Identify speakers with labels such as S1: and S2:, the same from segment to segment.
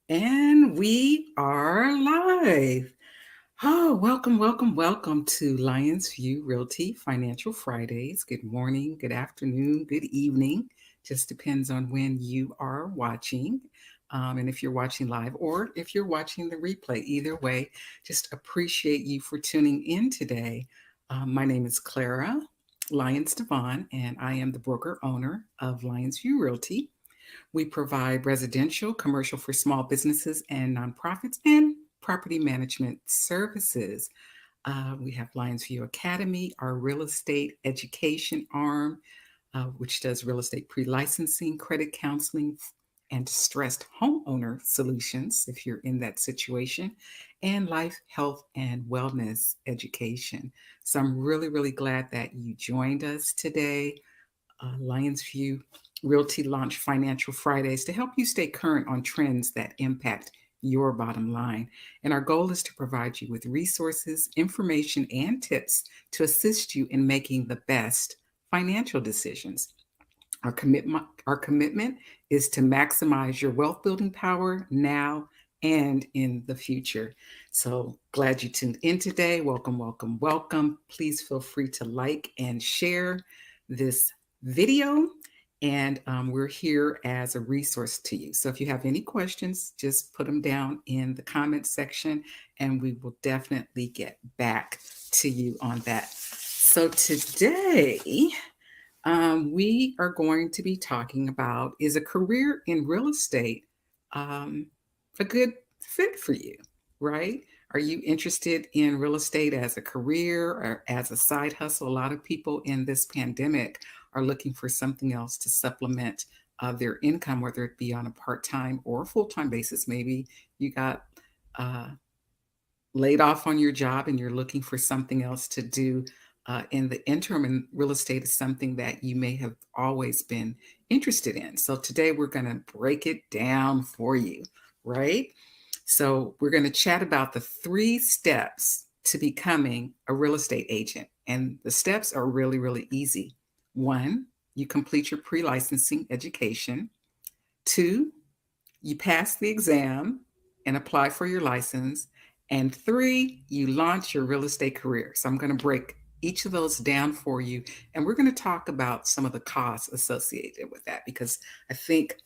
S1: And we are live. Oh, welcome to Lions View Realty Financial Fridays. Good morning, good afternoon, good evening. Just depends on when you are watching. And if you're watching live or if you're watching the replay, either way, just appreciate you for tuning in today. My name is Clara Lyons-DeVaughn, and I am the broker owner of Lions View Realty. We provide residential, commercial for small businesses and nonprofits, and property management services. We have Lions View Academy, our real estate education arm, which does real estate pre licensing, credit counseling, and distressed homeowner solutions if you're in that situation, and life, health, and wellness education. So I'm really glad that you joined us today. Lions View Realty launch Financial Fridays to help you stay current on trends that impact your bottom line. And our goal is to provide you with resources, information, and tips to assist you in making the best financial decisions. Our commitment is to maximize your wealth building power now and in the future. So glad you tuned in today. Welcome. Please feel free to like and share this video. And we're here as a resource to you. So if you have any questions, just put them down in the comment section and we will definitely get back to you on that. So today, we are going to be talking about, is a career in real estate um, a good fit for you, right? Are you interested in real estate as a career or as a side hustle? A lot of people in this pandemic are looking for something else to supplement their income, whether it be on a part-time or full-time basis. Maybe you got uh, laid off on your job and you're looking for something else to do in the interim, and real estate is something that you may have always been interested in. So today we're going to break it down for you, right? So we're going to chat about the 3 steps to becoming a real estate agent. And the steps are really easy. 1, you complete your pre-licensing education. 2, you pass the exam and apply for your license. And 3, you launch your real estate career. So I'm going to break each of those down for you. And we're going to talk about some of the costs associated with that, because I think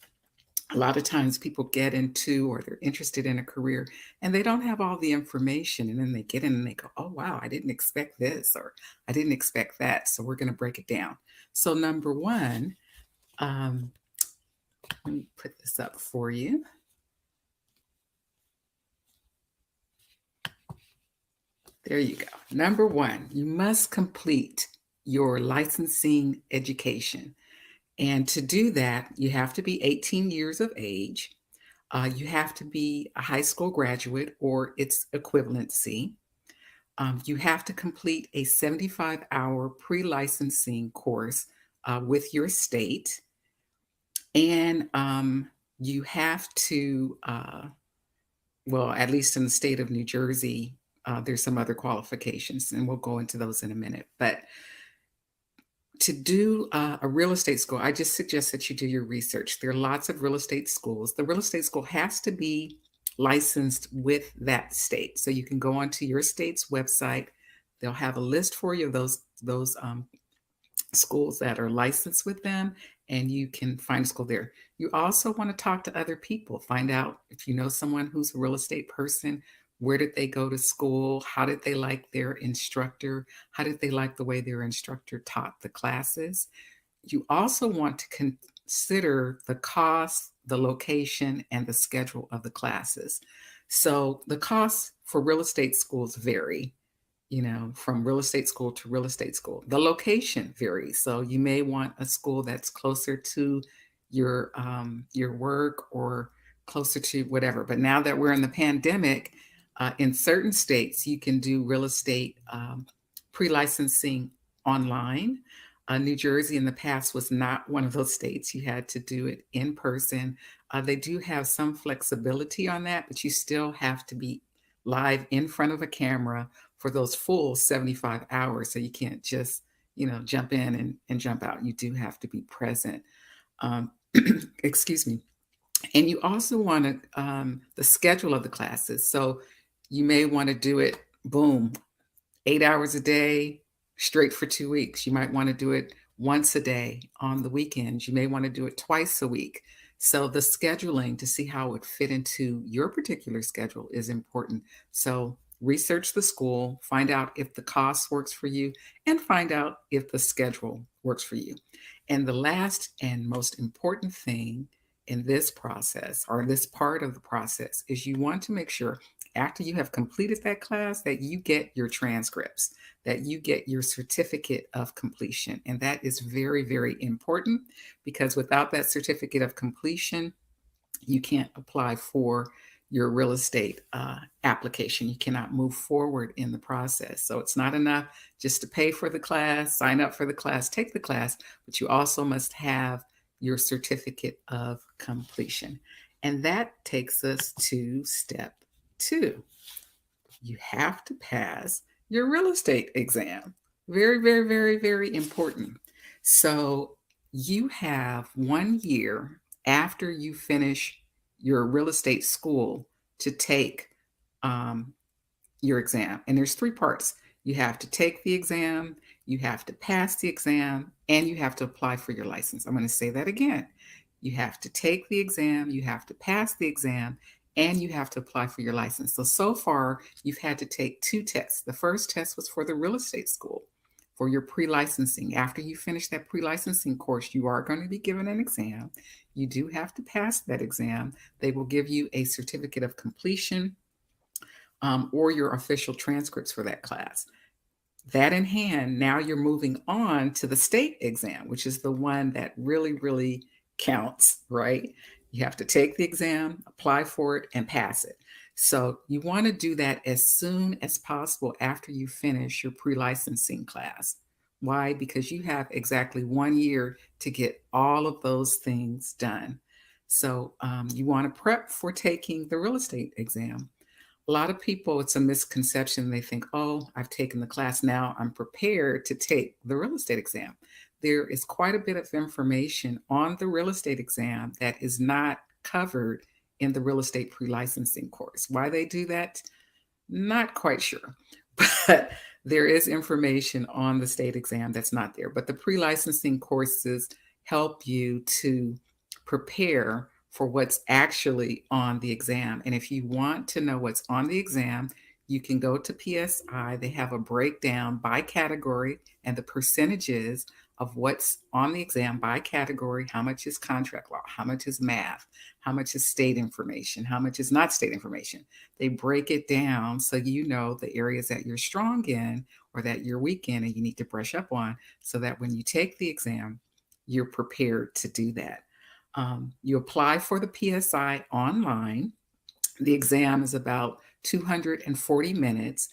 S1: a lot of times people get into or they're interested in a career and they don't have all the information. And then they get in and they go, oh, wow, I didn't expect this or I didn't expect that. So we're going to break it down. So number 1, let me put this up for you. There you go. Number 1, you must complete your licensing education. And to do that, you have to be 18 years of age. You have to be a high school graduate or its equivalency. You have to complete a 75-hour pre-licensing course with your state. And you have to, well, at least in the state of New Jersey, there's some other qualifications, and we'll go into those in a minute. But to do a real estate school, I just suggest that you do your research. There are lots of real estate schools. The real estate school has to be licensed with that state. So you can go onto your state's website. They'll have a list for you of those schools that are licensed with them, and you can find a school there. You also want to talk to other people, find out if you know someone who's a real estate person. Where did they go to school? How did they like their instructor? How did they like the way their instructor taught the classes? You also want to consider the cost, the location, and the schedule of the classes. So the costs for real estate schools vary, from real estate school to real estate school. The location varies. So you may want a school that's closer to your work or closer to whatever. But now that we're in the pandemic, in certain states, you can do real estate pre-licensing online. New Jersey in the past was not one of those states. You had to do it in person. They do have some flexibility on that, but you still have to be live in front of a camera for those full 75 hours. So you can't just, jump in and jump out. You do have to be present. Excuse me. And you also want to the schedule of the classes. So you may want to do it, boom, 8 hours a day, straight for 2 weeks. You might want to do it once a day on the weekends. You may want to do it twice a week. So the scheduling to see how it would fit into your particular schedule is important. So research the school, find out if the cost works for you, and find out if the schedule works for you. And the last and most important thing in this process, or this part of the process, is you want to make sure after you have completed that class that you get your transcripts, that you get your certificate of completion. And that is very, very important, because without that certificate of completion, you can't apply for your real estate application. You cannot move forward in the process. So it's not enough just to pay for the class, sign up for the class, take the class, but you also must have your certificate of completion. And that takes us to step 2. You have to pass your real estate exam. Very, very, very, very important. So you have 1 year after you finish your real estate school to take um, your exam. And there's 3 parts. You have to take the exam, you have to pass the exam, and you have to apply for your license. I'm going to say that again. You have to take the exam, you have to pass the exam, and you have to apply for your license. So far, you've had to take 2 tests. The first test was for the real estate school, for your pre-licensing. After you finish that pre-licensing course, you are going to be given an exam. You do have to pass that exam. They will give you a certificate of completion, or your official transcripts for that class. That in hand, now you're moving on to the state exam, which is the one that really, really counts, right? You have to take the exam, apply for it, and pass it. So you want to do that as soon as possible after you finish your pre-licensing class. Why? Because you have exactly 1 year to get all of those things done. So you want to prep for taking the real estate exam. A lot of people, it's a misconception. They think, oh, I've taken the class. Now I'm prepared to take the real estate exam. There is quite a bit of information on the real estate exam that is not covered in the real estate pre-licensing course. Why they do that? Not quite sure. But there is information on the state exam that's not there. But the pre-licensing courses help you to prepare for what's actually on the exam. And if you want to know what's on the exam, you can go to PSI. They have a breakdown by category and the percentages of what's on the exam by category. How much is contract law? How much is math? How much is state information? How much is not state information? They break it down so you know the areas that you're strong in or that you're weak in and you need to brush up on, so that when you take the exam, you're prepared to do that. You apply for the PSI online. The exam is about 240 minutes.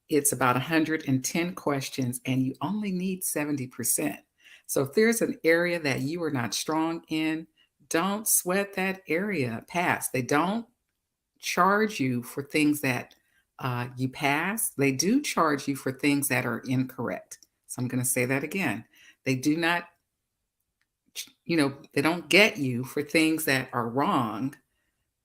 S1: It's about 110 questions, and you only need 70%. So if there's an area that you are not strong in, don't sweat that area. Pass. They don't charge you for things that you pass. They do charge you for things that are incorrect. So I'm going to say that again. They do not, they don't get you for things that are wrong,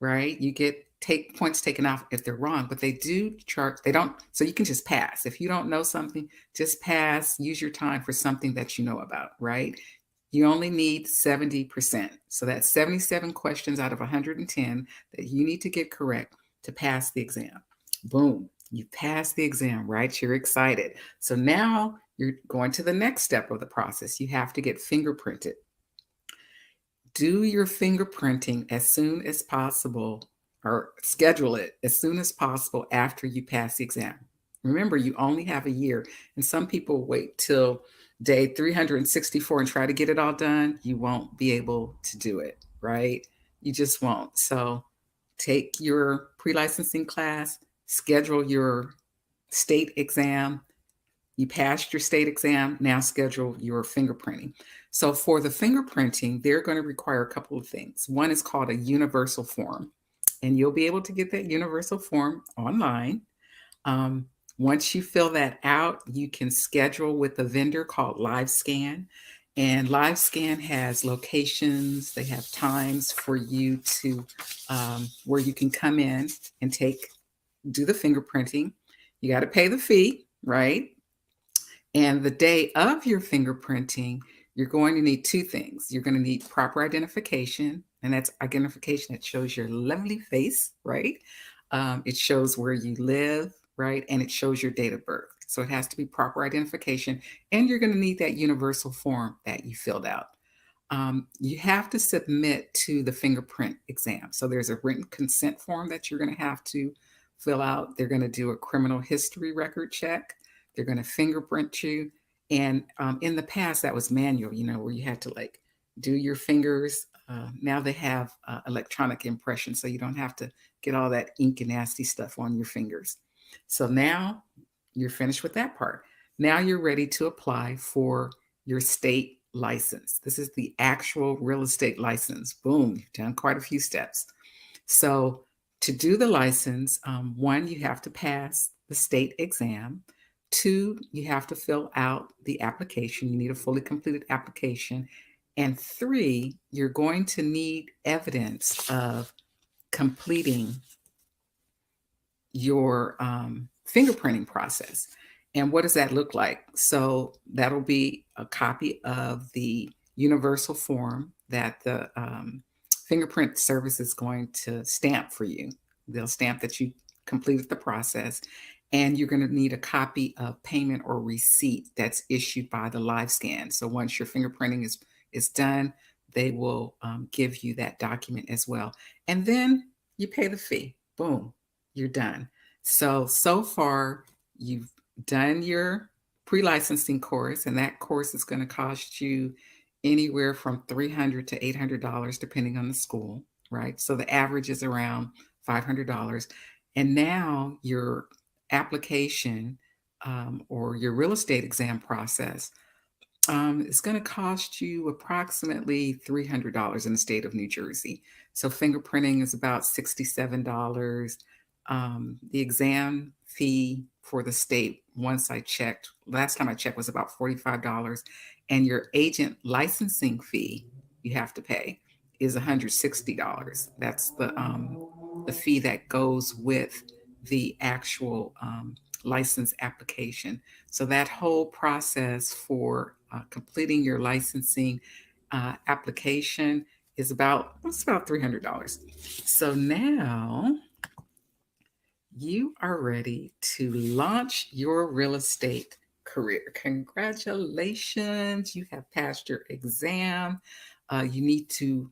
S1: right? You get take points taken off if they're wrong, but they do charge, they don't, so you can just pass. If you don't know something, just pass, use your time for something that you know about, right? You only need 70%. So that's 77 questions out of 110 that you need to get correct to pass the exam. Boom, you pass the exam, right? You're excited. So now you're going to the next step of the process. You have to get fingerprinted. Do your fingerprinting as soon as possible, or schedule it as soon as possible after you pass the exam. Remember, you only have a year, and some people wait till day 364 and try to get it all done. You won't be able to do it, right? You just won't. So take your pre-licensing class, schedule your state exam. You passed your state exam, now schedule your fingerprinting. So for the fingerprinting, they're going to require a couple of things. One is called a universal form, and you'll be able to get that universal form online. Once you fill that out, you can schedule with a vendor called LiveScan, And LiveScan has locations. They have times for you to where you can come in and do the fingerprinting. You got to pay the fee, right? And the day of your fingerprinting, you're going to need two things. You're going to need proper identification, and that's identification that shows your lovely face, right? It shows where you live, right? And it shows your date of birth. So it has to be proper identification. And you're going to need that universal form that you filled out. You have to submit to the fingerprint exam. So there's a written consent form that you're going to have to fill out. They're going to do a criminal history record check. They're going to fingerprint you. And in the past, that was manual, where you had to like do your fingers. Now they have electronic impression, so you don't have to get all that ink and nasty stuff on your fingers. So now you're finished with that part. Now you're ready to apply for your state license. This is the actual real estate license. Boom, you've done quite a few steps. So to do the license, one, you have to pass the state exam. Two, you have to fill out the application. You need a fully completed application. And three, you're going to need evidence of completing your fingerprinting process. And what does that look like? So that'll be a copy of the universal form that the fingerprint service is going to stamp for you. They'll stamp that you completed the process. And you're going to need a copy of payment or receipt that's issued by the LiveScan. So once your fingerprinting is done, they will give you that document as well. And then you pay the fee. Boom, you're done. So far, you've done your pre-licensing course, and that course is going to cost you anywhere from $300 to $800, depending on the school, right? So the average is around $500. And now your application or your real estate exam process is going to cost you approximately $300 in the state of New Jersey. So fingerprinting is about $67. The exam fee for the state, last time I checked, was about $45. And your agent licensing fee you have to pay is $160. That's the fee that goes with the actual license application. So that whole process for completing your licensing application is about $300. So now you are ready to launch your real estate career. Congratulations, you have passed your exam. You need to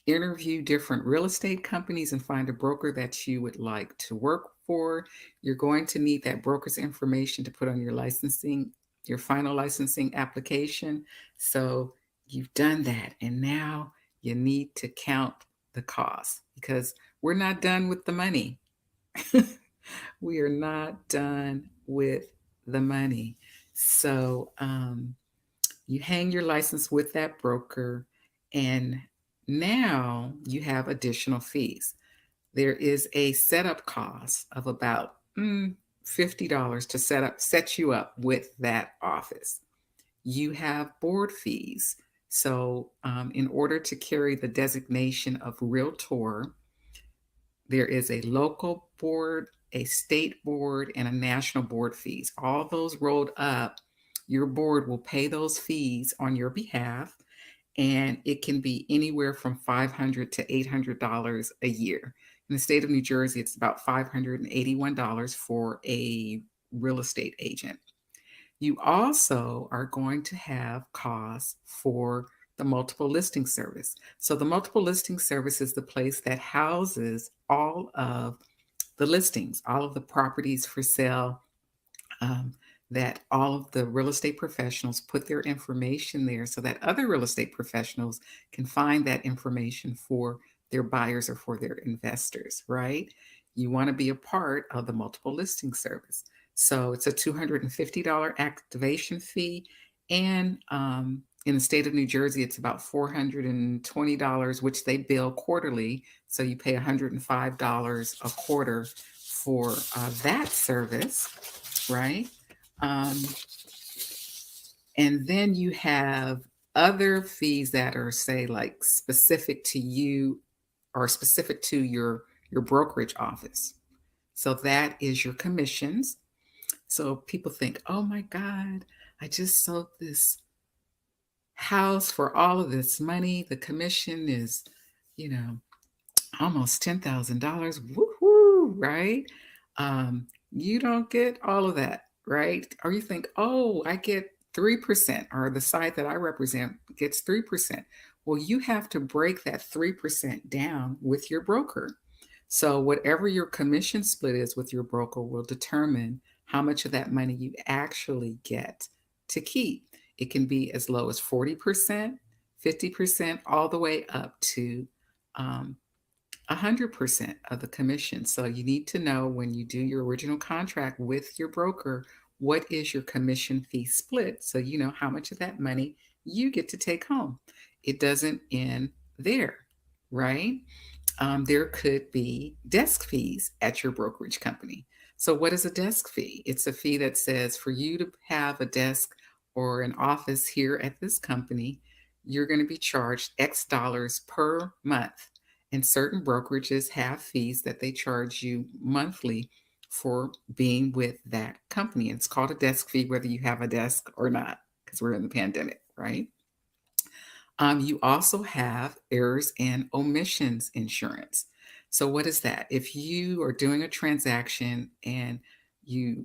S1: interview different real estate companies and find a broker that you would like to work for. You're going to need that broker's information to put on your final licensing application. So you've done that, and now you need to count the cost, because we're not done with the money. We are not done with the money. So you hang your license with that broker, and now you have additional fees. There is a setup cost of about $50 to set you up with that office. You have board fees. So in order to carry the designation of Realtor, there is a local board, a state board, and a national board fees. All those rolled up, your board will pay those fees on your behalf, and it can be anywhere from $500 to $800 a year. In the state of New Jersey, it's about $581 for a real estate agent. You also are going to have costs for the multiple listing service. So the multiple listing service is the place that houses all of the listings, all of the properties for sale, that all of the real estate professionals put their information there so that other real estate professionals can find that information for their buyers or for their investors, right? You want to be a part of the multiple listing service. So it's a $250 activation fee. And in the state of New Jersey, it's about $420, which they bill quarterly. So you pay $105 a quarter for that service, right? And then you have other fees that are, say, like specific to you or specific to your brokerage office. So that is your commissions. So people think, oh my God, I just sold this house for all of this money. The commission is, you know, almost $10,000. Woohoo, right? You don't get all of that, right? Or you think, oh, I get 3%, or the side that I represent gets 3%. Well, you have to break that 3% down with your broker. So, whatever your commission split is with your broker will determine how much of that money you actually get to keep. It can be as low as 40%, 50%, all the way up to um, 100% of the commission. So you need to know when you do your original contract with your broker, what is your commission fee split? So you know how much of that money you get to take home. It doesn't end there, right? There could be desk fees at your brokerage company. So, what is a desk fee? It's a fee that says for you to have a desk or an office here at this company, you're going to be charged X dollars per month. And certain brokerages have fees that they charge you monthly for being with that company. And it's called a desk fee, whether you have a desk or not, because we're in the pandemic, right? You also have errors and omissions insurance. So what is that? If you are doing a transaction and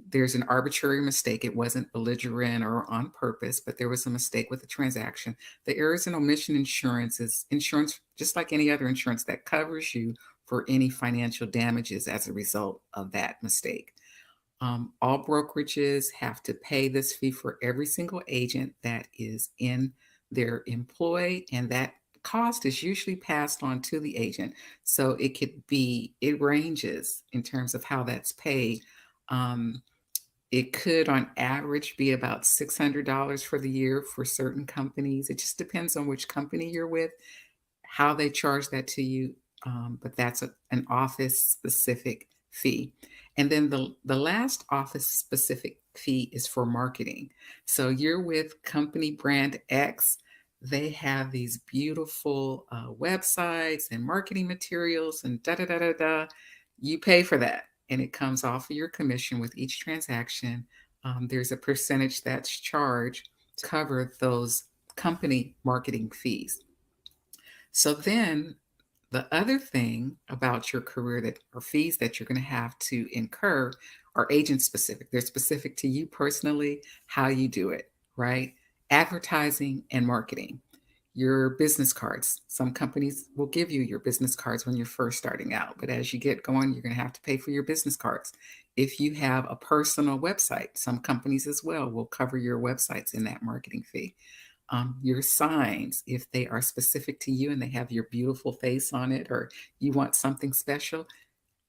S1: there's an arbitrary mistake, it wasn't belligerent or on purpose, but there was a mistake with the transaction. The errors and omission insurance is insurance just like any other insurance that covers you for any financial damages as a result of that mistake. All brokerages have to pay this fee for every single agent that is in their employ, and that cost is usually passed on to the agent. So it ranges in terms of how that's paid. Um, it could, on average, be about $600 for the year for certain companies. It just depends on which company you're with, how they charge that to you, but that's an office specific fee. And then the last office specific fee is for marketing. So you're with company brand X. They have these beautiful websites and marketing materials and da da da da da. You pay for that, and it comes off of your commission with each transaction. There's a percentage that's charged to cover those company marketing fees. So then the other thing about your career that or fees that you're going to have to incur are agent specific. They're specific to you personally, how you do it, right? Advertising and marketing. Your business cards. Some companies will give you your business cards when you're first starting out, but as you get going, you're going to have to pay for your business cards. If you have a personal website, some companies as well will cover your websites in that marketing fee. Your signs, if they are specific to you and they have your beautiful face on it, or you want something special,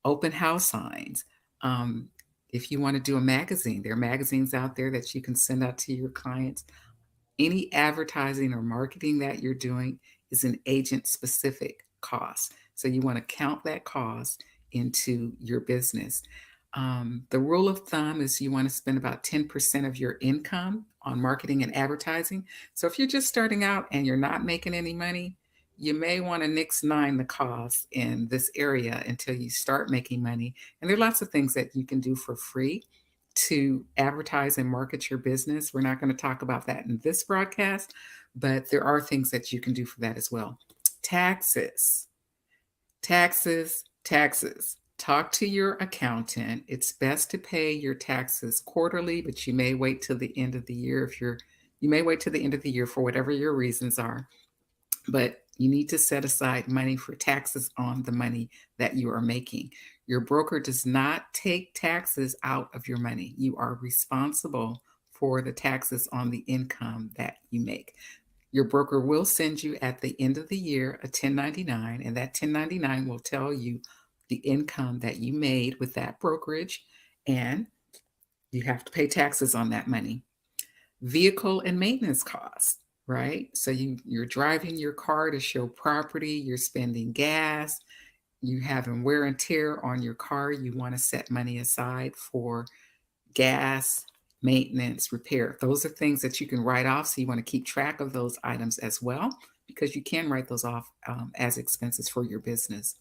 S1: open house signs. Um, if you want to do a magazine, there are magazines out there that you can send out to your clients. Any advertising or marketing that you're doing is an agent specific cost. So you want to count that cost into your business. The rule of thumb is you want to spend about 10% of your income on marketing and advertising. So if you're just starting out and you're not making any money, you may want to nix nine the costs in this area until you start making money. And there are lots of things that you can do for free to advertise and market your business. We're not going to talk about that in this broadcast, but there are things that you can do for that as well. Taxes, taxes. Talk to your accountant. It's best to pay your taxes quarterly, but you may wait till the end of the year you may wait till the end of the year for whatever your reasons are. But you need to set aside money for taxes on the money that you are making. Your broker does not take taxes out of your money. You are responsible for the taxes on the income that you make. Your broker will send you at the end of the year a 1099, and that 1099 will tell you the income that you made with that brokerage, and you have to pay taxes on that money. Vehicle and maintenance costs, right? So you're driving your car to show property, you're spending gas, you having wear and tear on your car. You want to set money aside for gas maintenance, repair. Those are things that you can write off. So you want to keep track of those items as well, because you can write those off as expenses for your business.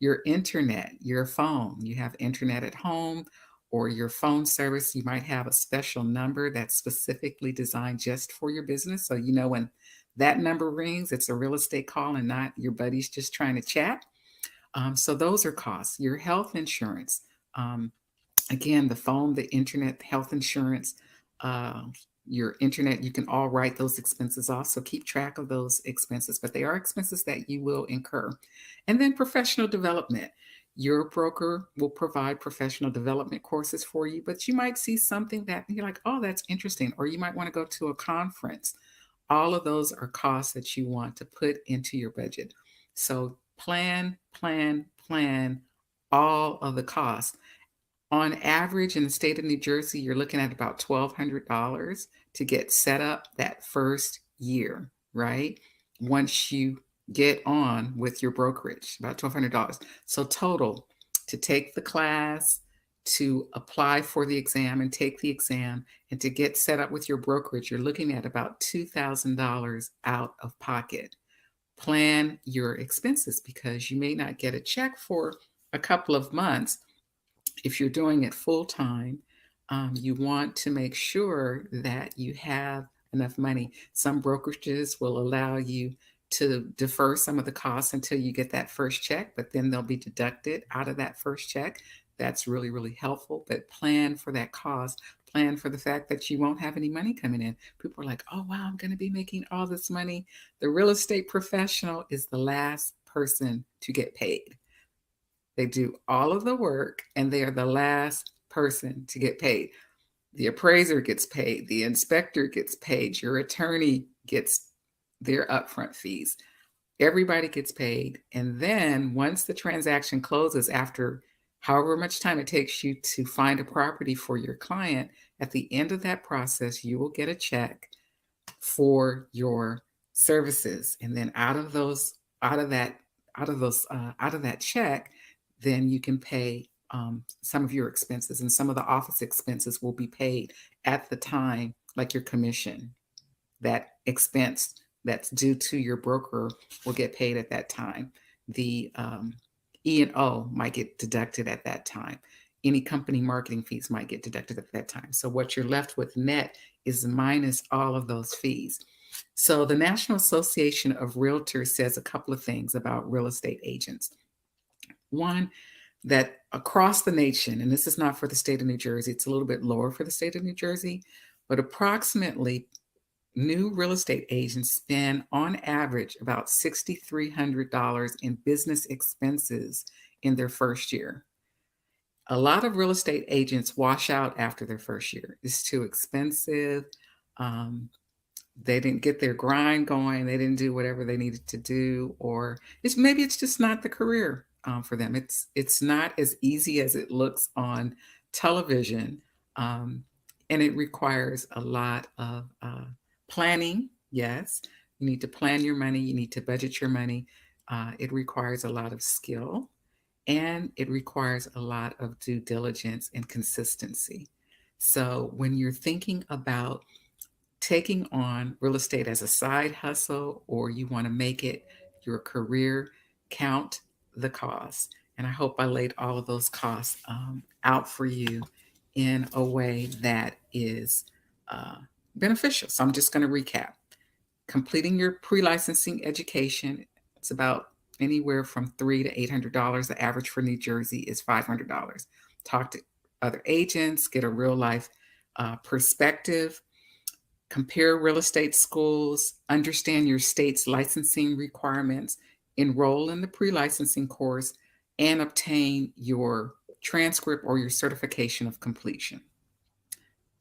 S1: Your internet, your phone, you have internet at home or your phone service, you might have a special number that's specifically designed just for your business. So, when that number rings, it's a real estate call and not your buddies just trying to chat. So those are costs. Your health insurance, um, again, the phone, the internet, health insurance, uh, your internet, you can all write those expenses off. So keep track of those expenses, but they are expenses that you will incur. And then professional development. Your broker will provide professional development courses for you, but you might see something that you're like, oh, that's interesting. Or you might want to go to a conference. All of those are costs that you want to put into your budget. So plan all of the costs. On average, in the state of New Jersey, you're looking at about $1,200 to get set up that first year, right? Once you get on with your brokerage, about $1,200. So total, to take the class, to apply for the exam and take the exam, and to get set up with your brokerage, you're looking at about $2,000 out of pocket. Plan your expenses, because you may not get a check for a couple of months. If you're doing it full time, you want to make sure that you have enough money. Some brokerages will allow you to defer some of the costs until you get that first check, but then they'll be deducted out of that first check. That's really, really helpful. But plan for that cost. Plan for the fact that you won't have any money coming in. People are like, oh, wow, I'm going to be making all this money. The real estate professional is the last person to get paid. They do all of the work and they are the last person to get paid. The appraiser gets paid, the inspector gets paid, your attorney gets their upfront fees. Everybody gets paid. And then once the transaction closes, after however much time it takes you to find a property for your client, at the end of that process, you will get a check for your services. And then out of that check, then you can pay some of your expenses, and some of the office expenses will be paid at the time, like your commission. That expense that's due to your broker will get paid at that time. The E&O might get deducted at that time. Any company marketing fees might get deducted at that time. So what you're left with net is minus all of those fees. So the National Association of Realtors says a couple of things about real estate agents. One, that across the nation, and this is not for the state of New Jersey, it's a little bit lower for the state of New Jersey, but approximately new real estate agents spend on average about $6,300 in business expenses in their first year. A lot of real estate agents wash out after their first year. It's too expensive. They didn't get their grind going. They didn't do whatever they needed to do, or maybe it's just not the career for them. It's not as easy as it looks on television, and it requires a lot of planning. Yes, you need to plan your money. You need to budget your money. It requires a lot of skill, and it requires a lot of due diligence and consistency. So when you're thinking about taking on real estate as a side hustle, or you want to make it your career, count the costs. And I hope I laid all of those costs out for you in a way that is beneficial. So I'm just going to recap. Completing your pre-licensing education, it's about anywhere from $300 to $800. The average for New Jersey is $500. Talk to other agents, get a real life perspective. Compare real estate schools, understand your state's licensing requirements, enroll in the pre-licensing course, and obtain your transcript or your certification of completion.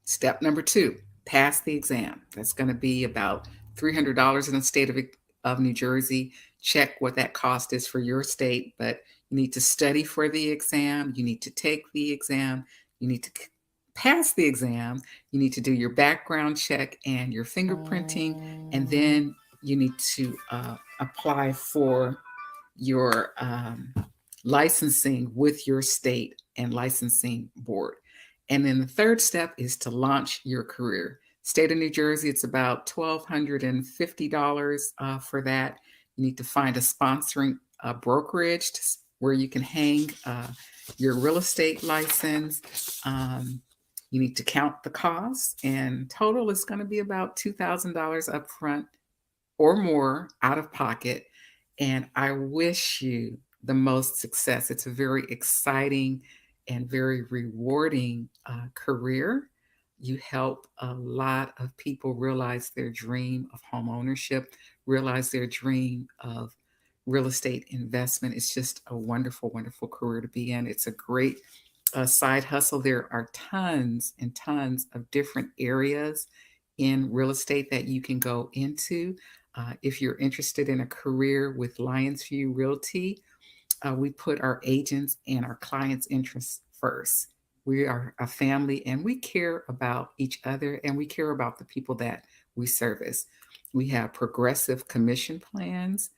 S1: Step number 2, pass the exam. That's going to be about $300 in the state of New Jersey. Check what that cost is for your state, but you need to study for the exam. You need to take the exam. You need to pass the exam. You need to do your background check and your fingerprinting, and then you need to apply for your licensing with your state and licensing board. And then the third step is to launch your career. State of New Jersey, it's about $1,250 for that. You need to find a sponsoring brokerage where you can hang your real estate license. You need to count the costs, and total is going to be about $2,000 up front or more out of pocket. And I wish you the most success. It's a very exciting and very rewarding career. You help a lot of people realize their dream of home ownership, realize their dream of real estate investment. It's just a wonderful, wonderful career to be in. It's a great side hustle. There are tons and tons of different areas in real estate that you can go into. If you're interested in a career with LYONSVIEW Realty, we put our agents and our clients' interests first. We are a family and we care about each other and we care about the people that we service. We have progressive commission plans.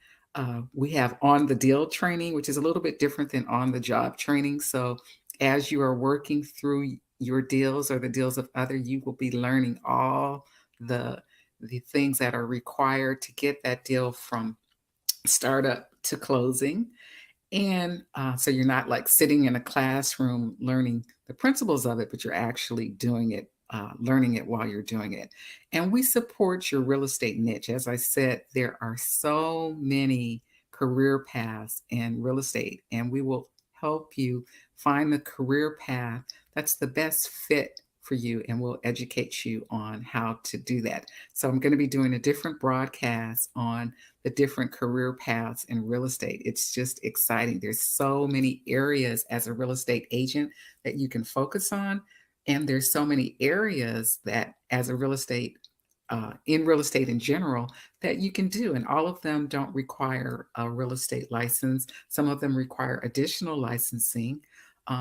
S1: We have on the deal training, which is a little bit different than on the job training. So as you are working through your deals or the deals of other, you will be learning all the things that are required to get that deal from startup to closing. And so you're not like sitting in a classroom learning the principles of it, but you're actually doing it, learning it while you're doing it. And we support your real estate niche. As I said, there are so many career paths in real estate, and we will help you find the career path that's the best fit for you, and we'll educate you on how to do that. So I'm going to be doing a different broadcast on the different career paths in real estate. It's just exciting. There's so many areas as a real estate agent that you can focus on, and there's so many areas that as a real estate in real estate in general that you can do, and all of them don't require a real estate license. Some of them require additional licensing,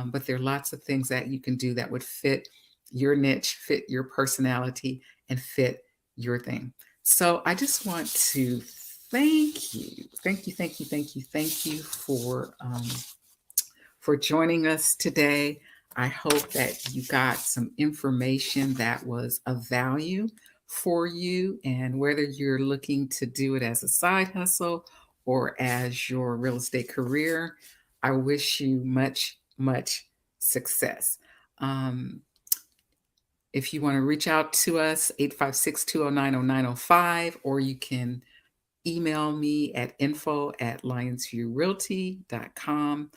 S1: but there are lots of things that you can do that would fit your niche, fit your personality, and fit your thing. So I just want to thank you, thank you for joining us today. I hope that you got some information that was of value for you, and whether you're looking to do it as a side hustle or as your real estate career, I wish you much, much success. If you want to reach out to us, 856-209-0905, or you can email me at info@lionsviewrealty.com.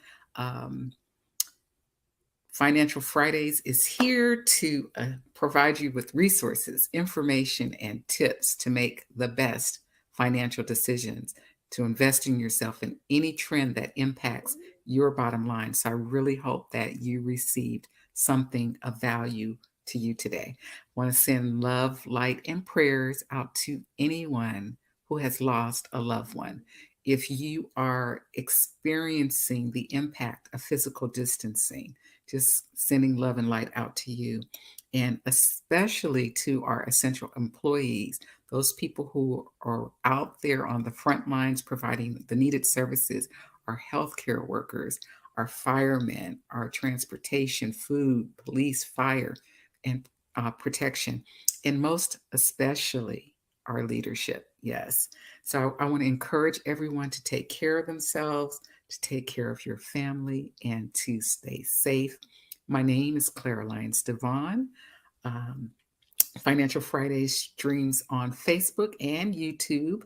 S1: Financial Fridays is here to provide you with resources, information, and tips to make the best financial decisions, to invest in yourself in any trend that impacts your bottom line. So I really hope that you received something of value to you today. I want to send love, light, and prayers out to anyone who has lost a loved one. If you are experiencing the impact of physical distancing, just sending love and light out to you, and especially to our essential employees, those people who are out there on the front lines providing the needed services, our healthcare workers, our firemen, our transportation, food, police, fire, and protection, and most especially our leadership. Yes. So I want to encourage everyone to take care of themselves, to take care of your family, and to stay safe. My name is Clara Lyons-DeVaughn. Financial Fridays streams on Facebook and YouTube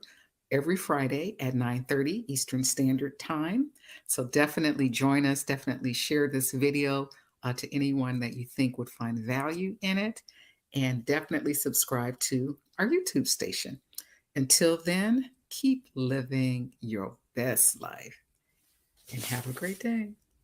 S1: every Friday at 9:30 Eastern Standard Time. So definitely join us. Definitely share this video to anyone that you think would find value in it. And definitely subscribe to our YouTube station. Until then, keep living your best life and have a great day.